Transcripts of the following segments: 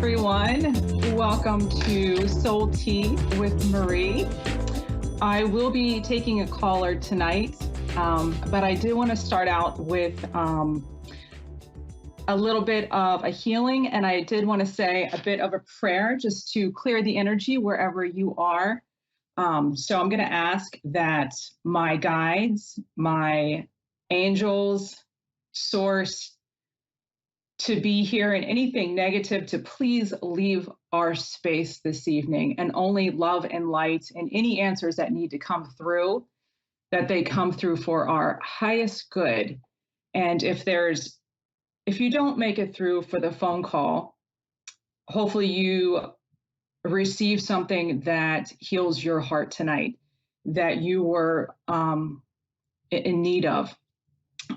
everyone. Welcome to Soul Tea with Marie. I will be taking a caller tonight, but I do want to start out with a little bit of a healing, and I did want to say a bit of a prayer just to clear the energy wherever you are. So I'm going to ask that my guides, my angels, source, to be here, and anything negative to please leave our space this evening, and only love and light and any answers that need to come through, that they come through for our highest good. And if you don't make it through for the phone call, hopefully you receive something that heals your heart tonight that you were in need of.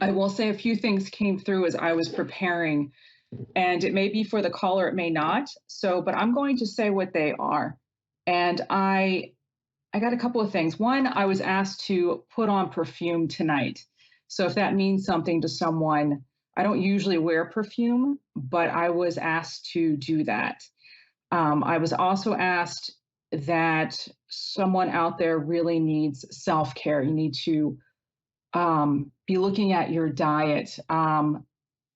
I will say a few things came through as I was preparing, and it may be for the caller, it may not. But I'm going to say what they are. And I got a couple of things. One, I was asked to put on perfume tonight. So if that means something to someone, I don't usually wear perfume, but I was asked to do that. I was also asked that someone out there really needs self-care. You need to be looking at your diet. And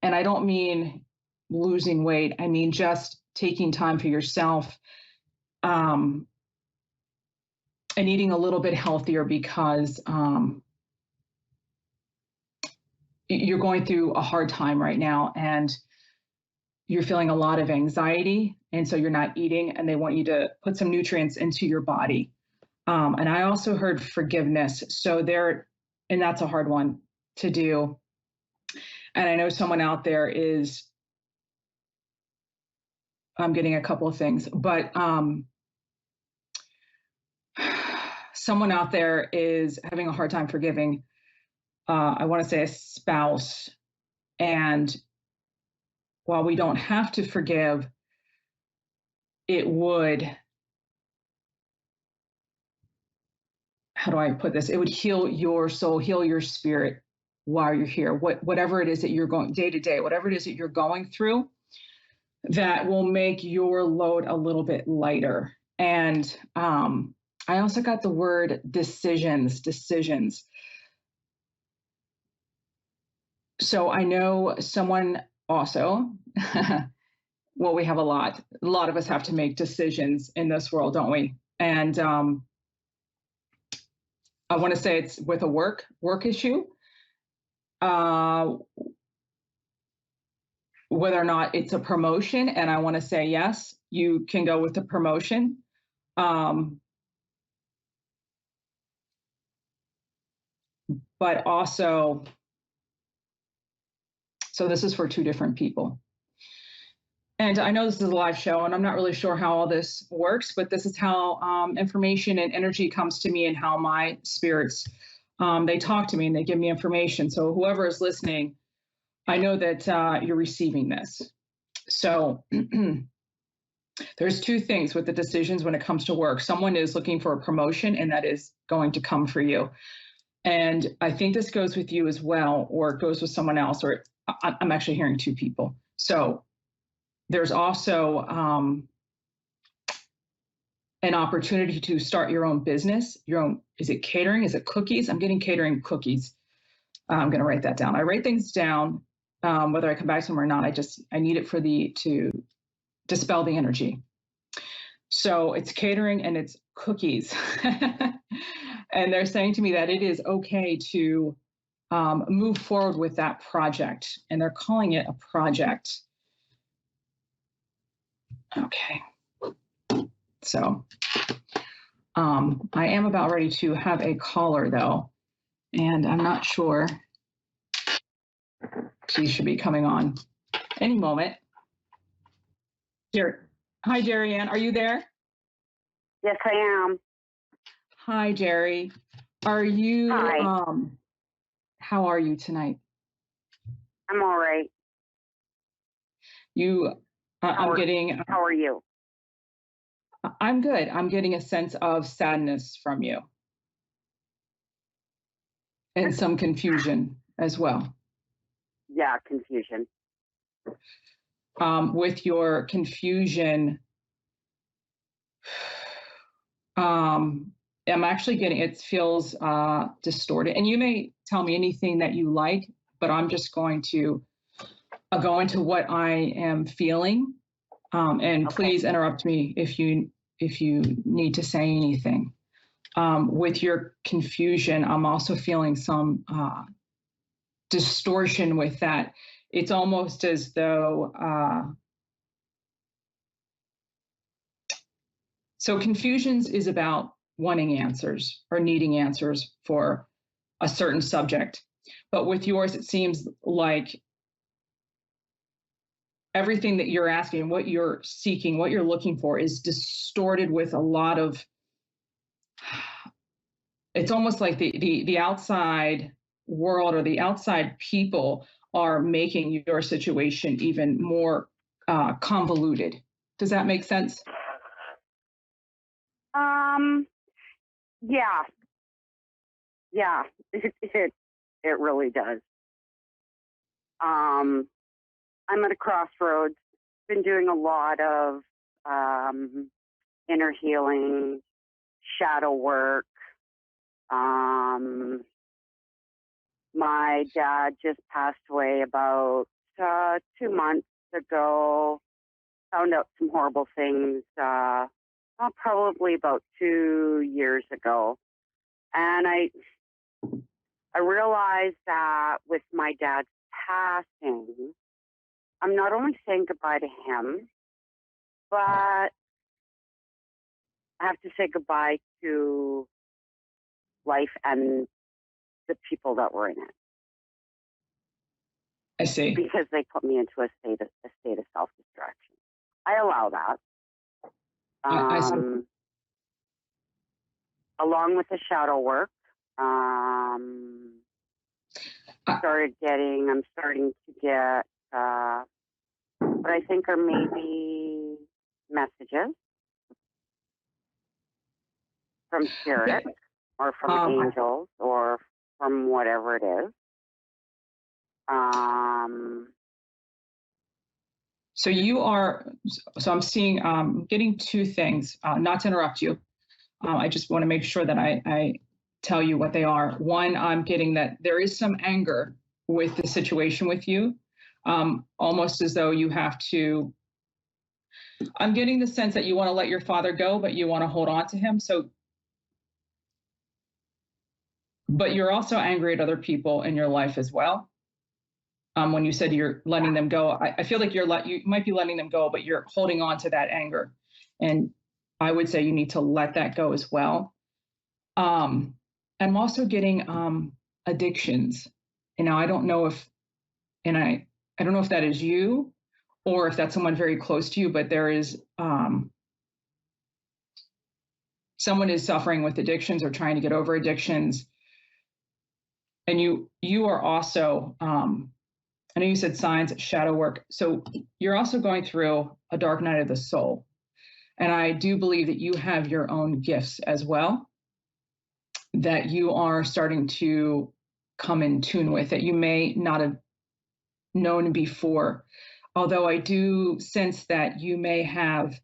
I don't mean losing weight. I mean just taking time for yourself and eating a little bit healthier, because you're going through a hard time right now and you're feeling a lot of anxiety. And so you're not eating, and they want you to put some nutrients into your body. And I also heard forgiveness. And that's a hard one to do. And I know someone out there is, I'm getting a couple of things, but someone out there is having a hard time forgiving, I want to say a spouse. And while we don't have to forgive, it would, how do I put this? It would heal your soul, heal your spirit while you're here. Whatever it is that you're going day to day, whatever it is that you're going through, that will make your load a little bit lighter. And I also got the word decisions. So I know someone also, well, we have a lot of us have to make decisions in this world, don't we? And I want to say it's with a work issue, whether or not it's a promotion. And I want to say, yes, you can go with the promotion. But also, so this is for two different people. And I know this is a live show, and I'm not really sure how all this works, but this is how information and energy comes to me, and how my spirits, they talk to me and they give me information. So whoever is listening, I know that you're receiving this. So there's two things with the decisions when it comes to work. Someone is looking for a promotion, and that is going to come for you. And I think this goes with you as well, or it goes with someone else, or I'm actually hearing two people. So there's also an opportunity to start your own business, is it catering? Is it cookies? I'm getting catering cookies. I'm going to write that down. I write things down, whether I come back to them or not. I need it to dispel the energy. So it's catering and it's cookies. And they're saying to me that it is okay to move forward with that project. And they're calling it a project. Okay. So I am about ready to have a caller, though, and I'm not sure. She should be coming on any moment. Hi, Jerry Ann. Are you there? Yes, I am. Hi, Jerry. Are you? Hi. How are you tonight? I'm all right. I'm getting. How are you? I'm good. I'm getting a sense of sadness from you, and some confusion as well. Yeah, confusion. With your confusion, I'm actually getting, it feels distorted. And you may tell me anything that you like, but I'm just going to go into what I am feeling. And Okay. please interrupt me if you need to say anything. With your confusion, I'm also feeling some distortion with that. It's almost as though so confusions is about wanting answers or needing answers for a certain subject. But with yours, it seems like everything that you're asking, what you're seeking, what you're looking for is distorted with a lot of, it's almost like the outside world or the outside people are making your situation even more convoluted. Does that make sense? Um, yeah, yeah, it really does. Um, I'm at a crossroads. Been doing a lot of um, inner healing, shadow work. Um, my dad just passed away about 2 months ago. Found out some horrible things, probably about 2 years ago. And I realized that with my dad's passing, I'm not only saying goodbye to him, but I have to say goodbye to life and the people that were in it I see. because they put me into a state of self-destruction. I allow that. I see. Along with the shadow work, um, I'm starting to get what I think are maybe messages from spirit or from angels or from whatever it is. So I'm seeing, getting two things, not to interrupt you. I just want to make sure that I tell you what they are. One, I'm getting that there is some anger with the situation with you, almost as though you have to, I'm getting the sense that you want to let your father go, but you want to hold on to him. So, but you're also angry at other people in your life as well. When you said you're letting them go, I feel like you might be letting them go, but you're holding on to that anger. And I would say you need to let that go as well. I'm also getting addictions. You know, I don't know if, and I don't know if that is you or if that's someone very close to you, but there is someone is suffering with addictions or trying to get over addictions. And you are also, I know you said signs, shadow work. So you're also going through a dark night of the soul. And I do believe that you have your own gifts as well, that you are starting to come in tune with, that you may not have known before. Although I do sense that you may have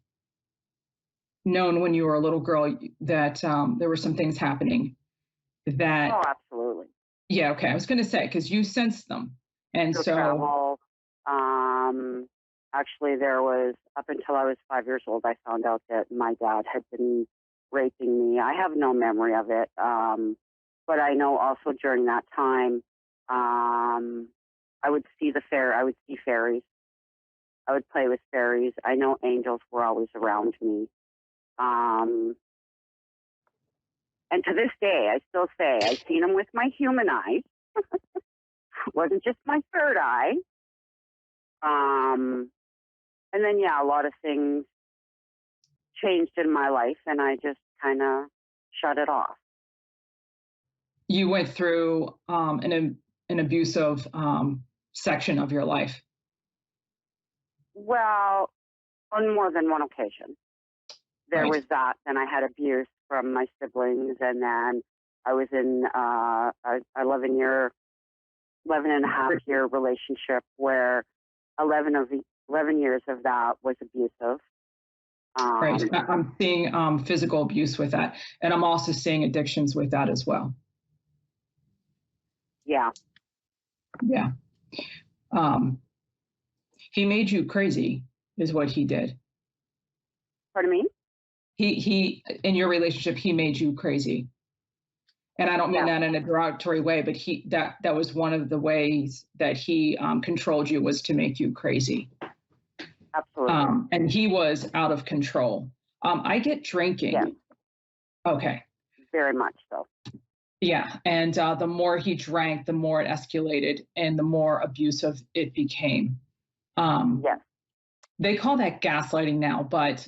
known when you were a little girl that there were some things happening Oh, that, absolutely. yeah, okay, I was going to say, because you sensed them. And To so, travel. Actually, there was up until I was 5 years old, I found out that my dad had been raping me. I have no memory of it, but I know also during that time, I would see I would see fairies. I would play with fairies. I know angels were always around me. Um, and to this day, I still say I've seen them with my human eyes. Wasn't just my third eye. And then, yeah, a lot of things changed in my life, and I just kind of shut it off. you went through an abusive section of your life. Well, on more than one occasion. There Right. was that, then I had abuse from my siblings, and then I was in a 11 and a half year relationship where 11 of 11 years of that was abusive. Right. Um, I'm seeing physical abuse with that. And I'm also seeing addictions with that as well. yeah. Yeah. Um, he made you crazy, is what he did. Pardon me? In your relationship, he made you crazy. And I don't mean Yeah, that in a derogatory way, but that was one of the ways that he controlled you, was to make you crazy. absolutely. And he was out of control. I get Yes, drinking. Okay. very much so. Yeah. And the more he drank, the more it escalated and the more abusive it became. Um, Yes. they call that gaslighting now, but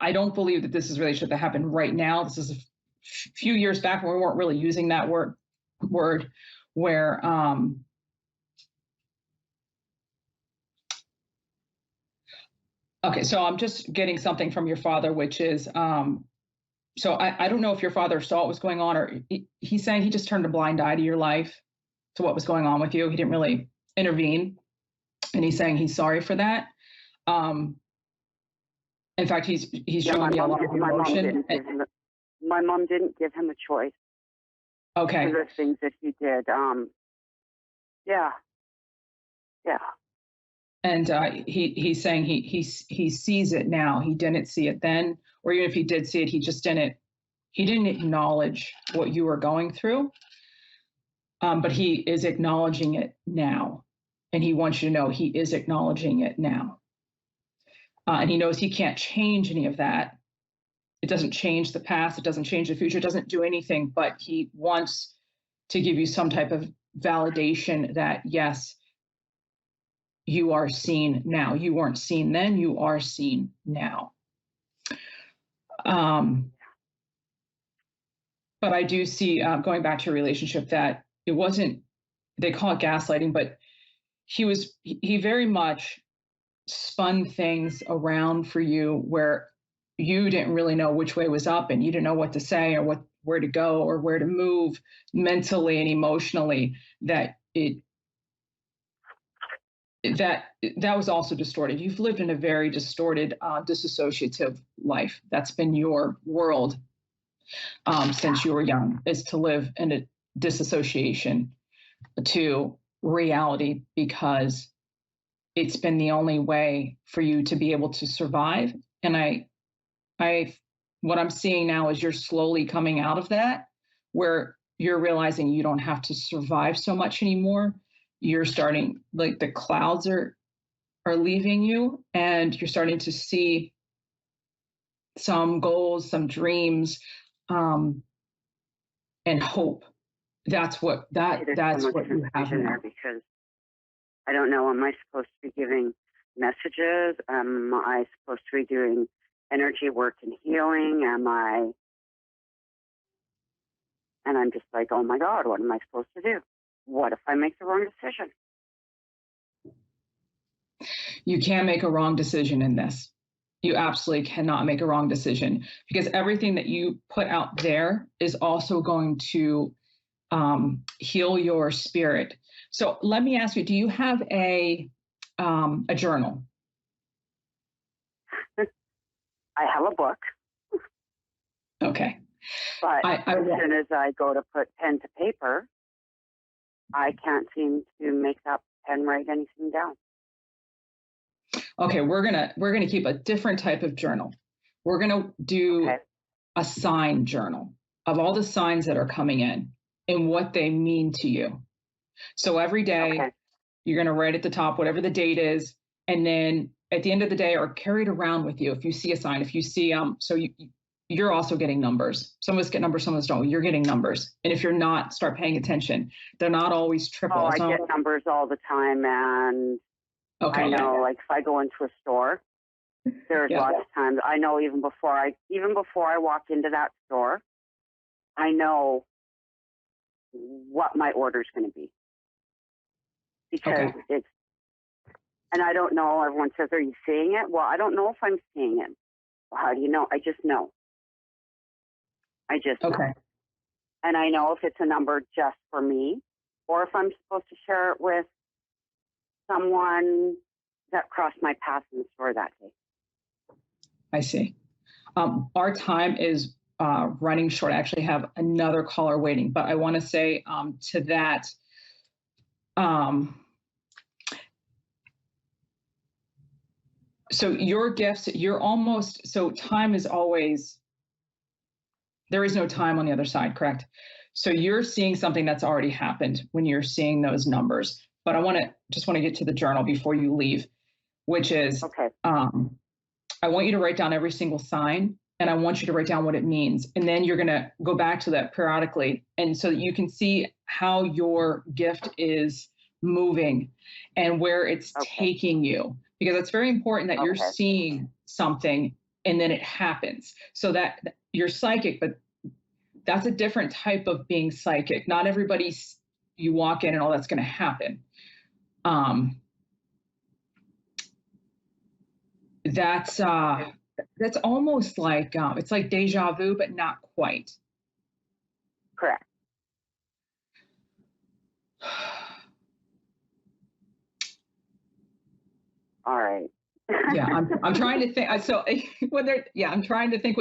I don't believe that this is a relationship that happened right now. This is a few years back when we weren't really using that word where okay, so I'm just getting something from your father, which is so I don't know if your father saw what was going on, or he's saying he just turned a blind eye to your life, to what was going on with you. He didn't really intervene, and he's saying he's sorry for that. Um, in fact, he's Yeah, showing me a lot of emotion. my mom didn't give him a choice for Okay, the things that he did. Yeah, yeah, and he's saying he sees it now. He didn't see it then, or even if he did see it, he didn't acknowledge what you were going through. But he is acknowledging it now, and he wants you to know he is acknowledging it now, and he knows he can't change any of that. It doesn't change the past. It doesn't change the future. It doesn't do anything. But he wants to give you some type of validation that yes, you are seen now. You weren't seen then. You are seen now. Um, but I do see, going back to your relationship, that it wasn't. They call it gaslighting, but he very much spun things around for you where you didn't really know which way was up, and you didn't know what to say or where to go or where to move mentally and emotionally. That was also distorted. You've lived in a very distorted, disassociative life. That's been your world, since you were young, is to live in a disassociation to reality, because it's been the only way for you to be able to survive. And I, what I'm seeing now is you're slowly coming out of that, where you're realizing you don't have to survive so much anymore. You're starting, like, the clouds are leaving you, and you're starting to see some goals, some dreams, um, and hope. there's so That's much what you have confusion there now. because I don't know. Am I supposed to be giving messages? Am I supposed to be doing energy work and healing? And I'm just like, oh my God, what am I supposed to do? What if I make the wrong decision? You can't make a wrong decision in this. You absolutely cannot make a wrong decision, because everything that you put out there is also going to heal your spirit. So let me ask you: do you have a journal? I have a book, Okay. but I as soon as I go to put pen to paper, I can't seem to make that pen write anything down. Okay. We're gonna keep a different type of journal. We're gonna do Okay. a sign journal of all the signs that are coming in and what they mean to you. So every day, Okay. you're going to write at the top whatever the date is, and then at the end of the day, or carry it around with you. If you see a sign, if you see you're also getting numbers. Some of us get numbers, some of us don't. You're getting numbers, and if you're not, start paying attention. They're not always Oh, triple. I get numbers all the time, and I Okay. know, like if I go into a store, there's Yeah. lots of times I know even before I walk into that store, I know what my order is going to be because Okay. it's. And I don't know. Everyone says, "Are you seeing it?" Well, I don't know if I'm seeing it. Well, how do you know? I just know. I just know. Okay. And I know if it's a number just for me, or if I'm supposed to share it with someone that crossed my path in the store that day. I see. Our time is running short. I actually have another caller waiting, but I want to say to that, um, so your gifts, you're almost, so time is always, there is no time on the other side, correct? So you're seeing something that's already happened when you're seeing those numbers. But I just want to get to the journal before you leave, which is, Okay. I want you to write down every single sign, and I want you to write down what it means. And then you're going to go back to that periodically. And so that you can see how your gift is moving and where it's taking you, because it's very important that you're seeing something and then it happens, so that you're psychic, but that's a different type of being psychic. Not everybody's, you walk in and all that's going to happen. That's almost like, it's like deja vu, but not quite. Correct. All right. Yeah, I'm trying to think. So I'm trying to think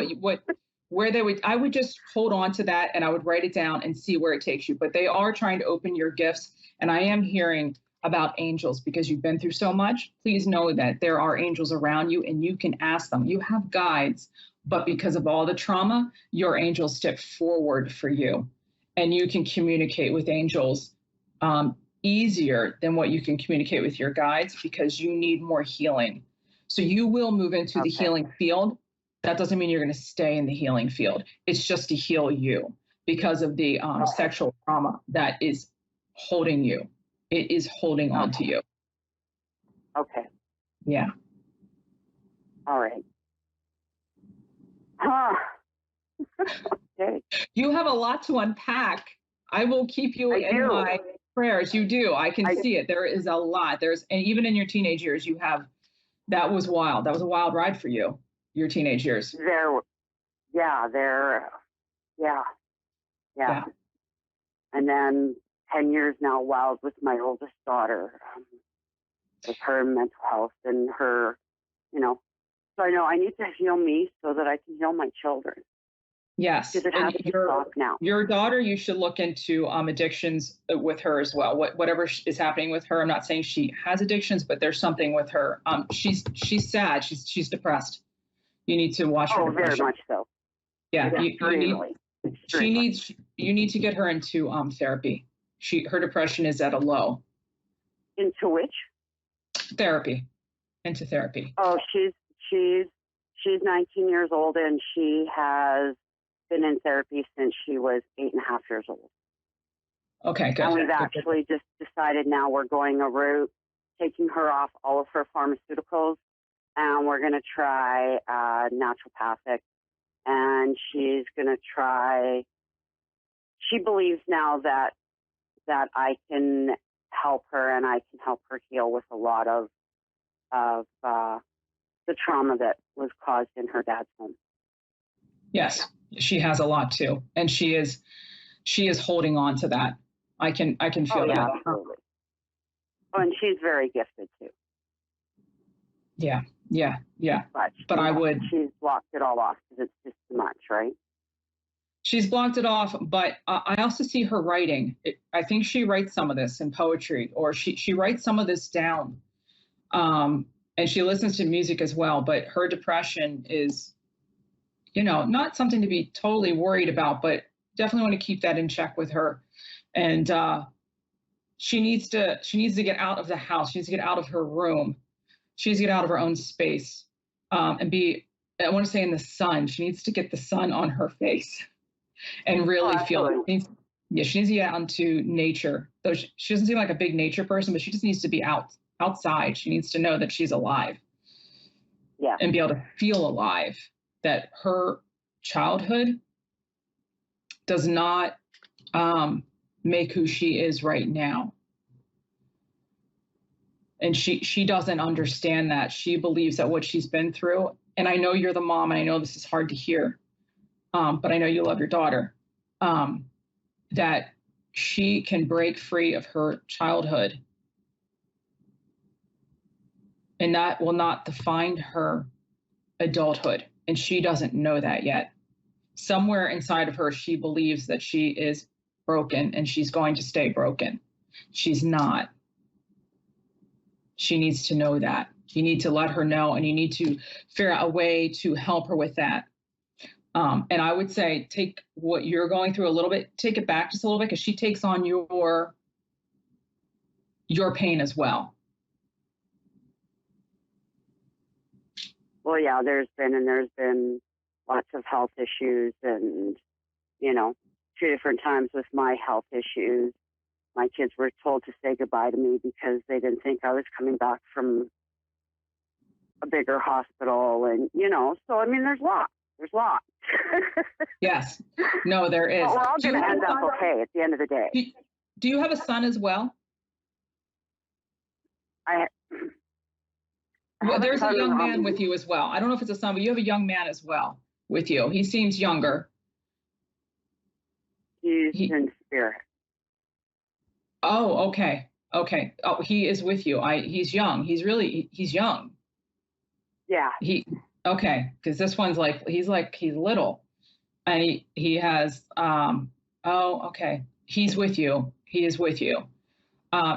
where they would. I would just hold on to that and I would write it down and see where it takes you. But they are trying to open your gifts, and I am hearing about angels because you've been through so much. Please know that there are angels around you, and you can ask them. You have guides, but because of all the trauma, your angels step forward for you, and you can communicate with angels easier than what you can communicate with your guides, because you need more healing. So you will move into the healing field. That doesn't mean you're going to stay in the healing field. It's just to heal you because of the sexual trauma that is holding you. It is holding on to you. Okay. Yeah. All right. Huh. Okay. You have a lot to unpack. I will keep you in my prayers. You do. I can see it. There is a lot. And even in your teenage years, that was wild. That was a wild ride for you, your teenage years. Yeah. And then 10 years now wild with my oldest daughter, with her mental health and her, so I know I need to heal me so that I can heal my children. Yes. Because it has to stop now. Your daughter, you should look into addictions with her as well. Whatever is happening with her, I'm not saying she has addictions, but there's something with her. She's sad. She's depressed. You need to watch her depression. Very much so. Yeah. You need to get her into therapy. Her depression is at a low. Into which? Therapy. Into therapy. Oh, she's 19 years old, and she has been in therapy since she was 8.5 years old. Okay, good. And we've actually just decided now we're going a route, taking her off all of her pharmaceuticals, and we're going to try naturopathic. And she's going to try. She believes now that I can help her, and I can help her heal with a lot of the trauma that was caused in her dad's home. Yes, she has a lot too, and she is holding on to that. I can feel that. Absolutely. Oh, and she's very gifted too. Yeah. But she's blocked it all off because it's just too much, right? She's blocked it off, but I also see her writing. I think she writes some of this in poetry, or she writes some of this down. And she listens to music as well, but her depression is, not something to be totally worried about, but definitely want to keep that in check with her. And she needs to get out of the house. She needs to get out of her room. She needs to get out of her own space and be, I want to say, in the sun. She needs to get the sun on her face and really feel it. She needs to get out into nature. Though she doesn't seem like a big nature person, but she just needs to be outside. She needs to know that she's alive. Yeah. And be able to feel alive, that her childhood does not make who she is right now. And she doesn't understand that. She believes that what she's been through, and I know you're the mom, and I know this is hard to hear, but I know you love your daughter, that she can break free of her childhood and that will not define her adulthood. And she doesn't know that yet. Somewhere inside of her, she believes that she is broken and she's going to stay broken. She's not. She needs to know that. You need to let her know, and you need to figure out a way to help her with that. And I would say take what you're going through a little bit, take it back just a little bit, because she takes on your pain as well. Well, yeah, there's been lots of health issues, and, you know, 2 different times with my health issues. My kids were told to say goodbye to me because they didn't think I was coming back from a bigger hospital. And, you know, so, I mean, there's lots. Yes. No, there is. But we're all going to end up okay at the end of the day. Do you have a son as well? Well, there's a young man with you as well. I don't know if it's a son, but you have a young man as well with you. He seems younger. He's in spirit. Oh, okay. Okay. Oh, he is with you. He's young. He's young. Yeah. Okay. Because this one's he's little. And he has, okay. He's with you. He is with you.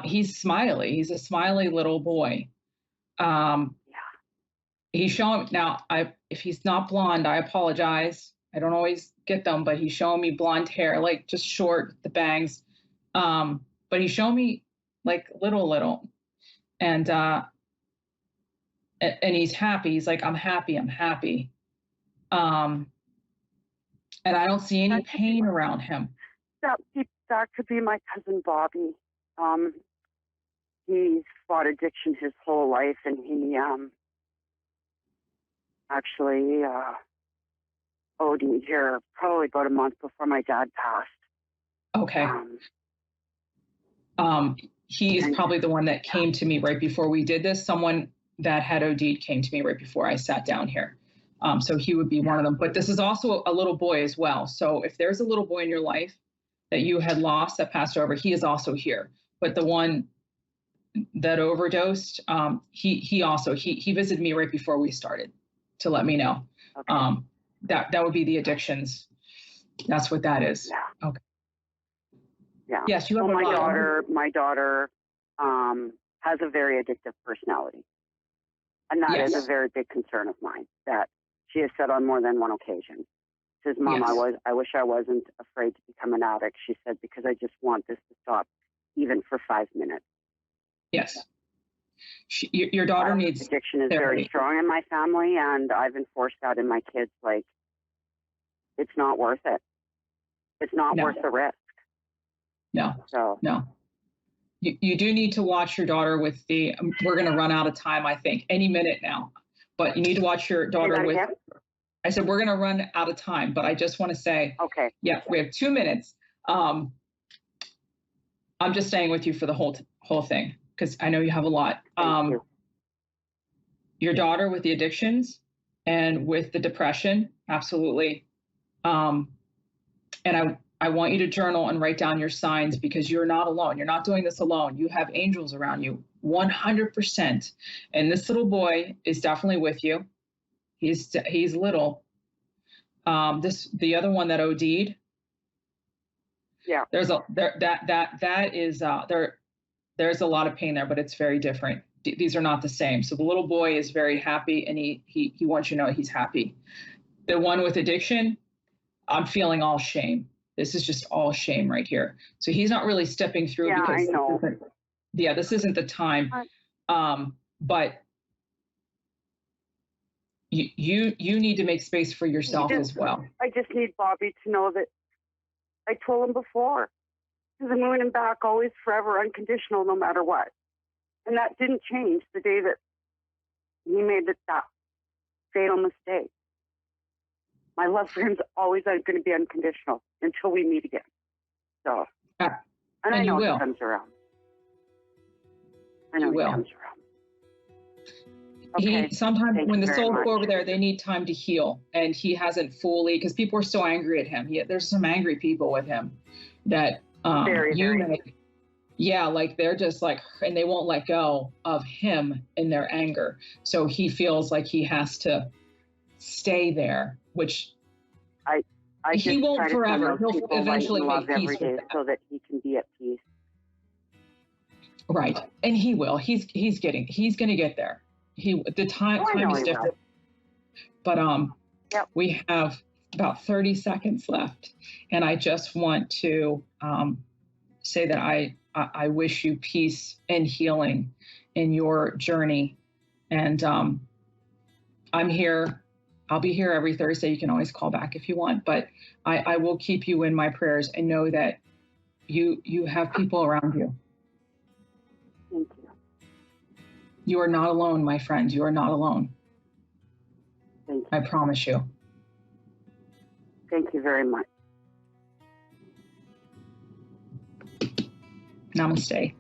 He's smiley. He's a smiley little boy. Yeah. He's showing now. If he's not blonde, I apologize. I don't always get them, but he's showing me blonde hair, like just short, the bangs. But he's showing me like little, and he's happy. He's like, I'm happy. And I don't see any pain around him. That could be my cousin Bobby. He's fought addiction his whole life, and he actually OD'd here probably about a month before my dad passed. Okay. He is probably the one that came to me right before we did this. Someone that had OD'd came to me right before I sat down here. So he would be one of them. But this is also a little boy as well. So if there's a little boy in your life that you had lost, that passed over, he is also here. But the one that overdosed, he visited me right before we started to let me know. Okay. That would be the addictions. That's what that is. Yeah. Okay. Yeah. Yes, you have my daughter has a very addictive personality. And that is a very big concern of mine, that she has said on more than one occasion. She says, Mom, I wish I wasn't afraid to become an addict. She said, because I just want this to stop, even for 5 minutes. Yes. Your daughter needs addiction is therapy. Very strong in my family, and I've enforced that in my kids. Like, it's not worth it. It's not worth the risk. No. So no. You do need to watch your daughter with we're going to run out of time, I think, any minute now. But you need to watch your daughter with. I said we're going to run out of time, but I just want to say, okay. Yeah, we have 2 minutes. I'm just staying with you for the whole thing because I know you have a lot. Thank you. Your daughter with the addictions and with the depression, absolutely. And I want you to journal and write down your signs, because you're not alone. You're not doing this alone. You have angels around you, 100%. And this little boy is definitely with you. He's little. The other one that OD'd. Yeah. There's a lot of pain there, but it's very different. These are not the same. So the little boy is very happy, and he wants you to know he's happy. The one with addiction, I'm feeling all shame. This is just all shame right here. So he's not really stepping through because I know. This isn't the time. But you need to make space for yourself as well. I just need Bobby to know that I told him before, to the moon and back, always, forever, unconditional, no matter what. And that didn't change the day that he made that fatal mistake. My love for him's always going to be unconditional until we meet again. So, and I know he comes around. I know he comes around. Okay. Sometimes when the souls go over there, they need time to heal, and he hasn't fully, because people are so angry at him. There's some angry people with him that Yeah, like they're just like, and they won't let go of him in their anger. So he feels like he has to stay there, which I I he just try won't to send forever. those He'll people light eventually and love make peace every with day that. so that he can be at peace. Right. And he will. He's going to get there. The Oh, I time know is he will. different, but Yep. we have about 30 seconds left, and I just want to say that I wish you peace and healing in your journey. And I'm here. I'll be here every Thursday. You can always call back if you want, but I will keep you in my prayers and know that you have people around you. Thank you. You are not alone, my friend. You are not alone. Thank you. I promise you. Thank you very much. Namaste.